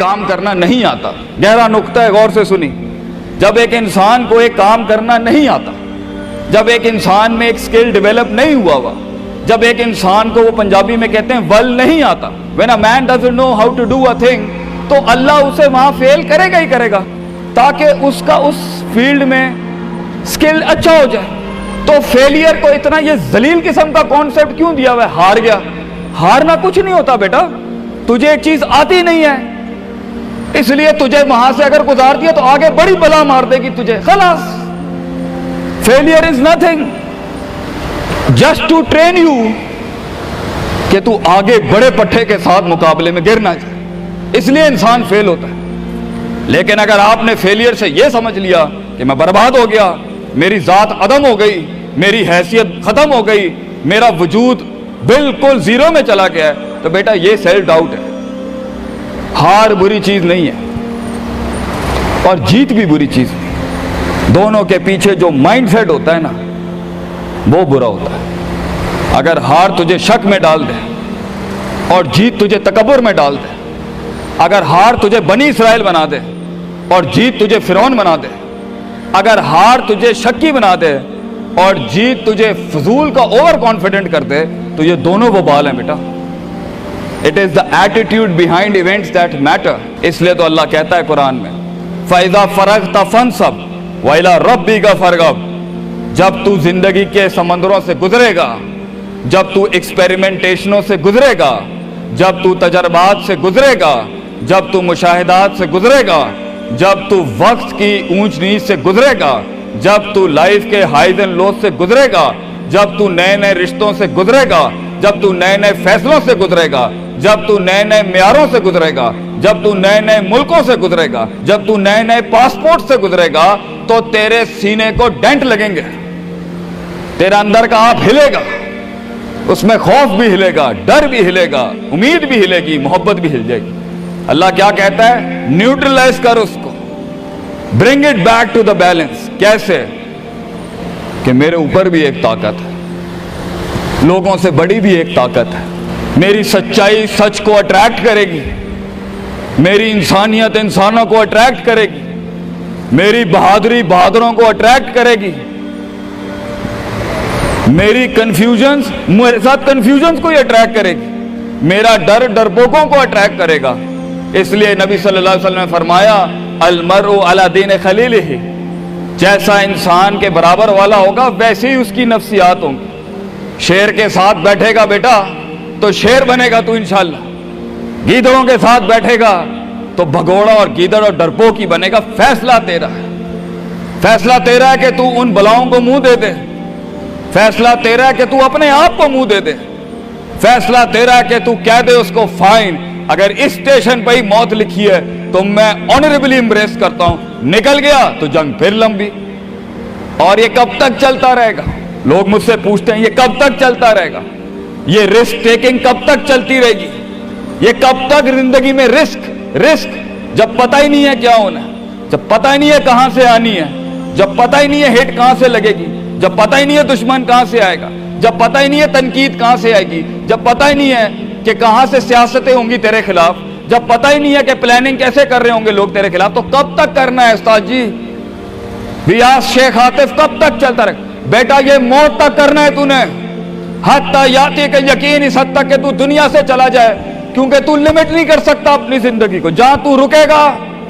کام کرنا نہیں آتا. گہرا نقطہ ہے, غور سے سنی. جب ایک انسان کو ایک کام کرنا نہیں آتا, جب ایک انسان میں ایک سکل ڈیولپ نہیں ہوا, جب ایک انسان کو وہ پنجابی میں کہتے ہیں ول نہیں آتا, when a man doesn't know how to do a thing, تو اللہ اسے وہاں فیل کرے گا ہی کرے گا تاکہ اس کا اس فیلڈ میں سکل اچھا ہو جائے. تو فیلئر کو اتنا یہ ذلیل قسم کا کانسیپٹ کیوں دیا ہوا ہے؟ ہار گیا. ہارنا کچھ نہیں ہوتا بیٹا, تجھے ایک چیز آتی نہیں ہے اس لیے تجھے وہاں سے اگر گزار دیا تو آگے بڑی بلا مار دے گی تجھے, خلاص. Failure is nothing, just to train you کہ تو آگے بڑے پٹھے کے ساتھ مقابلے میں گر نہ جائے. اس لیے انسان فیل ہوتا ہے. لیکن اگر آپ نے فیلئر سے یہ سمجھ لیا کہ میں برباد ہو گیا, میری ذات عدم ہو گئی, میری حیثیت ختم ہو گئی, میرا وجود بالکل زیرو میں چلا گیا ہے, تو بیٹا یہ سیلف ڈاؤٹ ہے. ہار بری چیز نہیں ہے اور جیت بھی بری چیز نہیں. دونوں کے پیچھے جو مائنڈ سیٹ ہوتا ہے نا, وہ برا ہوتا ہے. اگر ہار تجھے شک میں ڈال دے اور جیت تجھے تکبر میں ڈال دے, اگر ہار تجھے بنی اسرائیل بنا دے اور جیت تجھے فرعون بنا دے, اگر ہار تجھے شکی بنا دے اور جیت تجھے فضول کا اوور کانفیڈنٹ کر دے, تو یہ دونوں وبال ہیں بیٹا. It is the attitude behind events that matter. اس لیے تو اللہ کہتا ہے قرآن میں فَإِذَا فَرَغْتَ فَانْصَبْ وَإِلَىٰ رَبِّكَ فَارْغَب. جب تو زندگی کے سمندروں سے گزرے گا, جب تو ایکسپیریمنٹیشنوں سے گزرے گا, جب تو تجربات سے گزرے گا, جب تو مشاہدات سے گزرے گا, جب تو وقت کی اونچ نیچ سے گزرے گا, جب تو لائف کے ہائیز اینڈ لوز سے گزرے گا, جب تو نئے نئے رشتوں سے گزرے گا, جب تو نئے نئے فیصلوں سے گزرے گا, جب تو نئے نئے معیاروں سے گزرے گا, جب تو نئے نئے ملکوں سے گزرے گا, جب تو نئے نئے پاسپورٹ سے گزرے گا, تو تیرے سینے کو ڈینٹ لگیں گے. تیرا اندر کا آپ ہلے گا, اس میں خوف بھی ہلے گا, ڈر بھی ہلے گا, امید بھی ہلے گی, محبت بھی ہل جائے گی. اللہ کیا کہتا ہے؟ نیوٹرلائز کر اس کو, bring it back to the balance. کیسے؟ کہ میرے اوپر بھی ایک طاقت ہے, لوگوں سے بڑی بھی ایک طاقت ہے. میری سچائی سچ کو اٹریکٹ کرے گی, میری انسانیت انسانوں کو اٹریکٹ کرے گی, میری بہادری بہادروں کو اٹریکٹ کرے گی, میری کنفیوژنز میرے ساتھ کنفیوژنز کو ہی اٹریکٹ کرے گی, میرا ڈر ڈرپوکوں کو اٹریکٹ کرے گا. اس لیے نبی صلی اللہ علیہ وسلم نے فرمایا المرء علی دین خلیلہ, جیسا انسان کے برابر والا ہوگا ویسے ہی اس کی نفسیات ہوں گی. شیر کے ساتھ بیٹھے گا بیٹا تو شیر بنے گا تو انشاءاللہ, گیدڑوں کے ساتھ بیٹھے گا تو بھگوڑا اور گیدڑ اور ڈرپوک ہی بنے گا. فیصلہ تیرا ہے, فیصلہ تیرا ہے کہ تو ان بلاؤں کو منہ دے دے, فیصلہ تیرا ہے کہ تو اپنے آپ کو منہ دے دے, فیصلہ تیرا ہے کہ تو کہہ دے اس کو فائن, اگر اس اسٹیشن پہ ہی موت لکھی ہے تو میں آنریبلی امبریس کرتا ہوں, نکل گیا تو جنگ پھر لمبی. اور یہ کب تک چلتا رہے گا؟ لوگ مجھ سے پوچھتے ہیں یہ کب تک چلتا رہے گا, یہ رسک ٹیکنگ کب تک چلتی رہے گی, یہ کب تک زندگی میں رسک جب پتہ ہی نہیں ہے کیا ہونا ہے, جب پتہ ہی نہیں ہے کہاں سے آنی ہے, جب پتہ ہی نہیں ہے ہٹ کہاں سے لگے گی, جب پتہ ہی نہیں ہے دشمن کہاں سے آئے گا, جب پتہ ہی نہیں ہے تنقید کہاں سے آئے گی, جب پتہ ہی نہیں ہے کہ کہاں سے سیاستیں ہوں گی تیرے خلاف, جب پتہ ہی نہیں ہے کہ پلاننگ کیسے کر رہے ہوں گے لوگ تیرے خلاف, تو کب تک کرنا ہے استاد جی؟ ریاض شیخ عاطف کب تک چلتا رہے بیٹا؟ یہ موت تک کرنا ہے تو نے, حتی یاتی کہ یقین اس حد تک کہ تو دنیا سے چلا جائے, کیونکہ تو لمٹ نہیں کر سکتا اپنی زندگی کو. جہاں تو رکے گا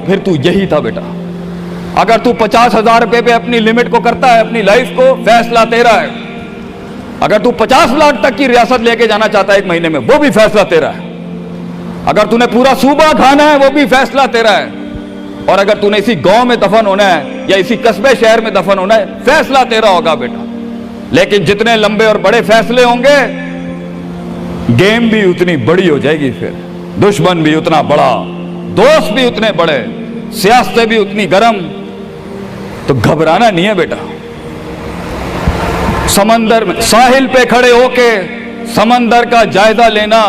پھر تو یہی تھا بیٹا. اگر تو 50,000 روپے پہ اپنی لمٹ کو کرتا ہے اپنی لائف کو, فیصلہ تیرا ہے. اگر تو 50 لاکھ تک کی ریاست لے کے جانا چاہتا ہے ایک مہینے میں, وہ بھی فیصلہ تیرا ہے. اگر تو نے پورا صوبہ کھانا ہے وہ بھی فیصلہ تیرا ہے. اور اگر تو نے اسی گاؤں میں دفن ہونا ہے یا اسی قصبے شہر میں دفن ہونا ہے, فیصلہ تیرا ہوگا بیٹا. لیکن جتنے لمبے اور بڑے فیصلے ہوں گے, گیم بھی اتنی بڑی ہو جائے گی, پھر دشمن بھی اتنا بڑا, دوست بھی اتنے بڑے, سیاستیں بھی اتنی گرم. تو گھبرانا نہیں ہے بیٹا. سمندر میں ساحل پہ کھڑے ہو کے سمندر کا جائزہ لینا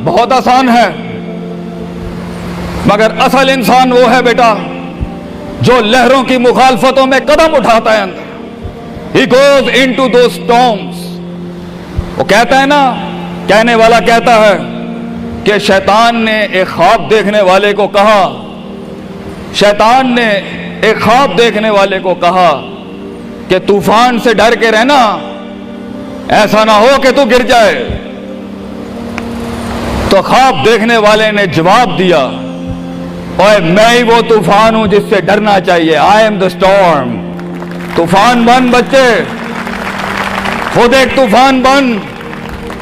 بہت آسان ہے, مگر اصل انسان وہ ہے بیٹا جو لہروں کی مخالفتوں میں قدم اٹھاتا ہے اندر. He goes into those storms. وہ کہتا ہے نا, کہنے والا کہتا ہے کہ شیطان نے ایک خواب دیکھنے والے کو کہا، شیطان نے ایک خواب دیکھنے والے کو کہا کہ طوفان سے ڈر کے رہنا، ایسا نہ ہو کہ تو گر جائے۔ تو خواب دیکھنے والے نے جواب دیا، اوے میں ہی وہ طوفان ہوں جس سے ڈرنا چاہیے، آئی ایم دا اسٹارم۔ طوفان بن بچے، خود ایک طوفان بن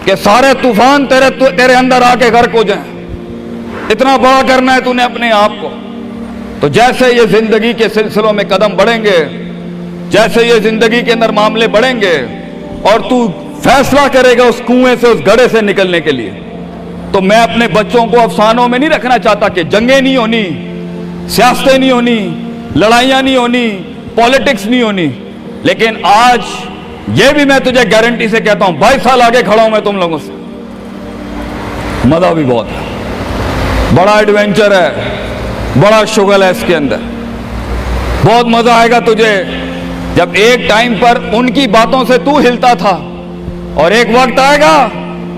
کہ سارے طوفان تیرے اندر آ کے غرق ہو جائیں۔ اتنا بڑا کرنا ہے تو نے اپنے آپ کو۔ تو جیسے یہ زندگی کے سلسلوں میں قدم بڑھیں گے، جیسے یہ زندگی کے اندر معاملے بڑھیں گے اور تو فیصلہ کرے گا اس کنویں سے، اس گڑھے سے نکلنے کے لیے، تو میں اپنے بچوں کو افسانوں میں نہیں رکھنا چاہتا کہ جنگیں نہیں ہونی، سیاستیں نہیں ہونی، لڑائیاں نہیں ہونی، پالیٹکس نہیں ہونی، لیکن آج یہ بھی میں تجھے گارنٹی سے کہتا ہوں، 22 سال آگے کھڑا ہوں میں تم لوگوں سے، مزہ بھی بہت ہے، بڑا ایڈونچر ہے، بڑا شغل ہے اس کے اندر، بہت مزہ آئے گا تجھے جب ایک ٹائم پر ان کی باتوں سے تو ہلتا تھا اور ایک وقت آئے گا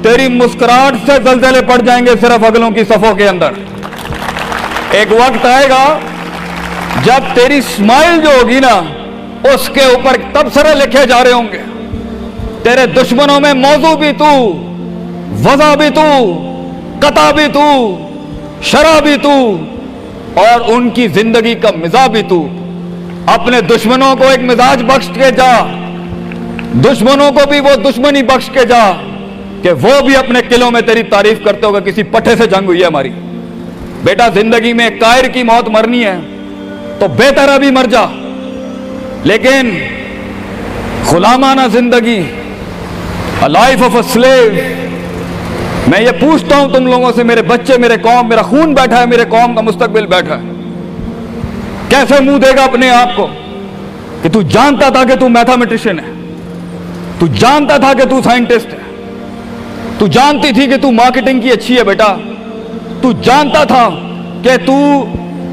تیری مسکراہٹ سے زلزلے پڑ جائیں گے صرف اگلوں کی صفوں کے اندر۔ ایک وقت آئے گا جب تیری سمائل جو ہوگی نا، اس کے اوپر تبصرے لکھے جا رہے ہوں گے، تیرے دشمنوں میں موضوع بھی تو، وضع بھی تو، قطع بھی تو، شرح بھی تو، اور ان کی زندگی کا مزاج بھی تو۔ اپنے دشمنوں کو ایک مزاج بخش کے جا، دشمنوں کو بھی وہ دشمنی بخش کے جا کہ وہ بھی اپنے قلعوں میں تیری تعریف کرتے ہوگا کسی پٹھے سے جنگ ہوئی ہے ہماری۔ بیٹا زندگی میں قائر کی موت مرنی ہے تو بہتر ابھی مر جا، لیکن غلامانہ زندگی، a life of a slave، میں یہ پوچھتا ہوں تم لوگوں سے، میرے بچے، میرے قوم، میرا خون بیٹھا ہے، میرے قوم کا مستقبل بیٹھا ہے، کیسے منہ دے گا اپنے آپ کو کہ تو جانتا تھا کہ تو میتھمیٹیشین ہے، تو جانتا تھا کہ تو سائنٹسٹ ہے، تو جانتی تھی کہ تو مارکیٹنگ کی اچھی ہے بیٹا، تو جانتا تھا کہ تو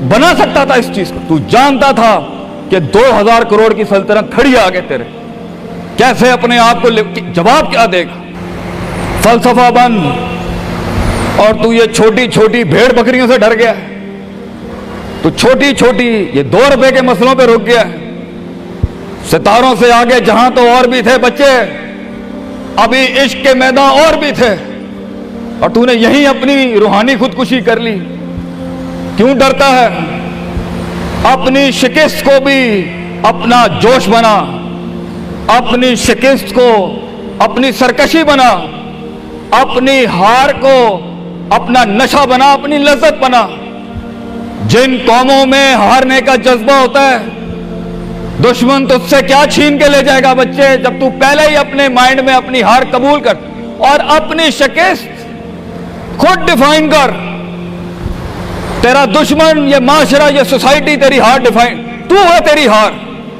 بنا سکتا تھا اس چیز کو، تو جانتا تھا کہ 2000 کروڑ کی سلطنت کھڑی ہے آگے تیرے، کیسے اپنے آپ کو جواب کیا دے گا؟ فلسفہ بن، اور تو یہ چھوٹی چھوٹی بھیڑ بکریوں سے ڈر گیا ہے، تو چھوٹی چھوٹی یہ 2 روپے کے مسئلوں پہ رک گیا ہے۔ ستاروں سے آگے جہاں تو اور بھی تھے بچے، ابھی عشق کے میدان اور بھی تھے، اور تو نے یہیں اپنی روحانی خودکشی کر لی۔ کیوں ڈرتا ہے؟ اپنی شکست کو بھی اپنا جوش بنا، اپنی شکست کو اپنی سرکشی بنا، اپنی ہار کو اپنا نشہ بنا، اپنی لذت بنا۔ جن قوموں میں ہارنے کا جذبہ ہوتا ہے، دشمن تجھ سے کیا چھین کے لے جائے گا بچے، جب تو پہلے ہی اپنے مائنڈ میں اپنی ہار قبول کر اور اپنی شکست خود ڈیفائن کر۔ تیرا دشمن، یہ معاشرہ، یہ سوسائٹی تیری ہار ڈیفائن، تو ہے تیری ہار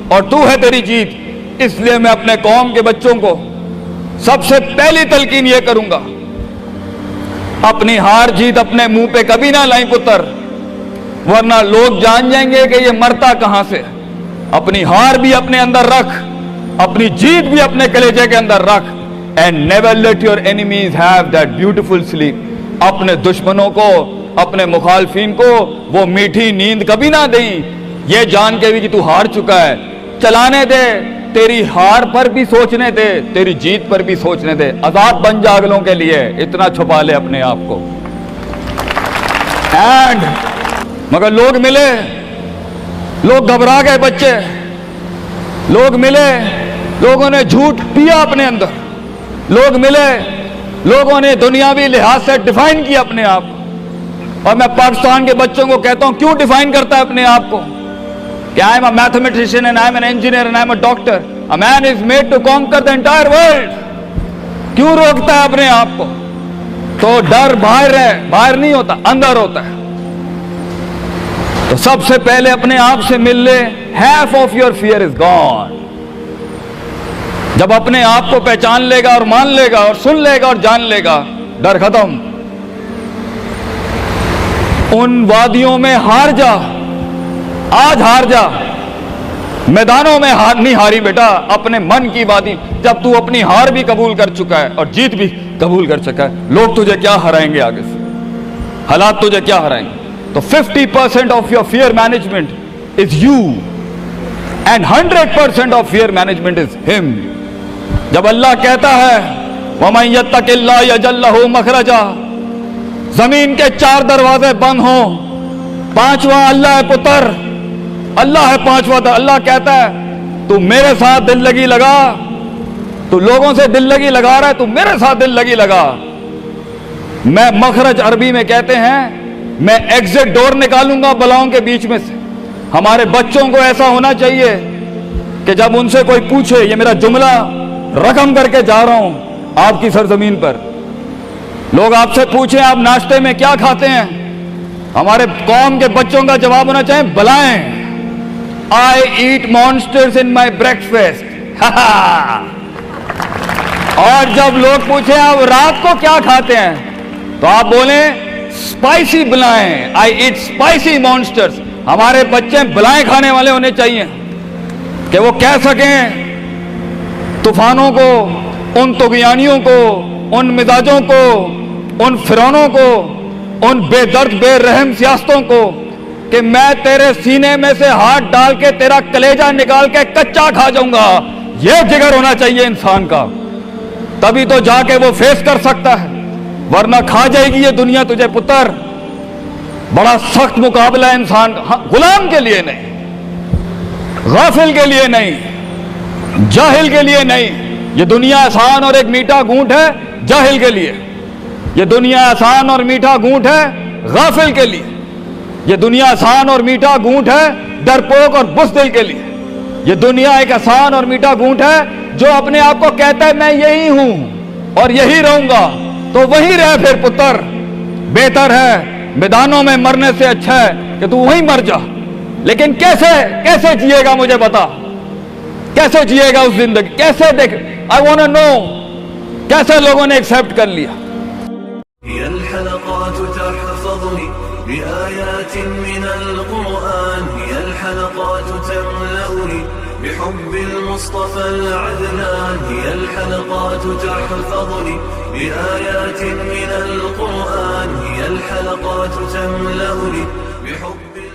اور تو ہے تیری جیت۔ اس لیے میں اپنے قوم کے بچوں کو سب سے پہلی تلقین یہ کروں گا، اپنی ہار جیت اپنے منہ پہ کبھی نہ لائیں پتر، ورنہ لوگ جان جائیں گے کہ یہ مرتا کہاں سے۔ اپنی ہار بھی اپنے اندر رکھ، اپنی جیت بھی اپنے کلیجے کے اندر رکھ، and never let your enemies have that beautiful sleep۔ اپنے دشمنوں کو، اپنے مخالفین کو وہ میٹھی نیند کبھی نہ دیں، یہ جان کے بھی کہ تو ہار چکا ہے۔ چلانے دے، تیری ہار پر بھی سوچنے دے، تیری جیت پر بھی سوچنے دے۔ آزاد بن جا اگلوں کے لیے، اتنا چھپا لے اپنے آپ کو۔ اینڈ مگر لوگ ملے، لوگ گھبرا گئے بچے، لوگ ملے، لوگوں نے جھوٹ پیا اپنے اندر، لوگ ملے، لوگوں نے دنیاوی لحاظ سے ڈیفائن کیا اپنے آپ کو۔ اور میں پاکستان کے بچوں کو کہتا ہوں، کیوں ڈیفائن کرتا ہے اپنے آپ کو کہ I am a mathematician and I am an engineer and I am a doctor. A man is made to conquer the entire world۔ کیوں روکتا ہے اپنے آپ کو؟ تو ڈر باہر ہے، باہر نہیں ہوتا، اندر ہوتا ہے۔ تو سب سے پہلے اپنے آپ سے مل لے، half of your fear is gone۔ جب اپنے آپ کو پہچان لے گا اور مان لے گا اور سن لے گا اور جان لے گا، ڈر ختم۔ ان وادیوں میں ہار جا، آج ہار جا، میدانوں میں نہیں ہاری بیٹا، اپنے من کی وادی۔ جب تو اپنی ہار بھی قبول کر چکا ہے اور جیت بھی قبول کر چکا ہے، لوگ تجھے کیا ہرائیں گے آگے سے؟ حالات تجھے کیا ہرائیں گے. تو 50% of your fear management is you and 100% of fear management is ہم. جب اللہ کہتا ہے وَمَن يَتَّقِ اللَّهَ يَجْعَل لَّهُ مَخْرَجًا، زمین کے 4 دروازے بند ہوں، 5واں اللہ ہے پتر، اللہ ہے 5واں. اللہ کہتا ہے تو میرے ساتھ دل لگی لگا، تو لوگوں سے دل لگی لگا رہا ہے، تو میرے ساتھ دل لگی لگا. میں مخرج عربی میں کہتے ہیں میں ایگزٹ ڈور نکالوں گا بلاؤں کے بیچ میں سے. ہمارے بچوں کو ایسا ہونا چاہیے کہ جب ان سے کوئی پوچھے، یہ میرا جملہ رقم کر کے جا رہا ہوں آپ کی سرزمین پر، لوگ آپ سے پوچھیں آپ ناشتے میں کیا کھاتے ہیں، ہمارے قوم کے بچوں کا جواب ہونا چاہیے بلائیں I eat monsters in my breakfast. اور جب لوگ پوچھیں آپ رات کو کیا کھاتے ہیں تو آپ بولیں اسپائسی بلائیں I eat spicy monsters. ہمارے بچے بلائیں کھانے والے ہونے چاہیے کہ وہ کہہ سکیں طوفانوں کو، ان طغیانیوں کو، ان مزاجوں کو، ان فرعونوں کو، ان بے درد بے رحم سیاستوں کو کہ میں تیرے سینے میں سے ہاتھ ڈال کے تیرا کلیجہ نکال کے کچا کھا جاؤں گا. یہ جگر ہونا چاہیے انسان کا، تبھی تو جا کے وہ فیس کر سکتا ہے، ورنہ کھا جائے گی یہ دنیا تجھے پتر. بڑا سخت مقابلہ ہے انسان کا، غلام کے لیے نہیں، غافل کے لیے نہیں، جاہل کے لیے نہیں. یہ دنیا آسان اور ایک میٹھا گھونٹ ہے جاہل کے لیے، یہ دنیا آسان اور میٹھا گھونٹ ہے غافل کے لیے، یہ دنیا آسان اور میٹھا گھونٹ ہے ڈرپوک اور بزدل کے لیے. یہ دنیا ایک آسان اور میٹھا گھونٹ ہے جو اپنے آپ کو کہتا ہے میں یہی ہوں اور یہی رہوں گا، تو وہی رہ پھر پتر. بہتر ہے میدانوں میں مرنے سے اچھا ہے کہ تو وہیں مر جا. لیکن کیسے جیے گا مجھے بتا، کیسے جیے گا اس زندگی، کیسے دیکھ I want to know کیسے لوگوں نے ایکسیپٹ کر لیا. هي الحلقات تحفظني بآيات من القرآن، هي الحلقات تملأني بحب المصطفى العدنان، هي الحلقات تحفظني بآيات من القرآن، هي الحلقات تملأني بحب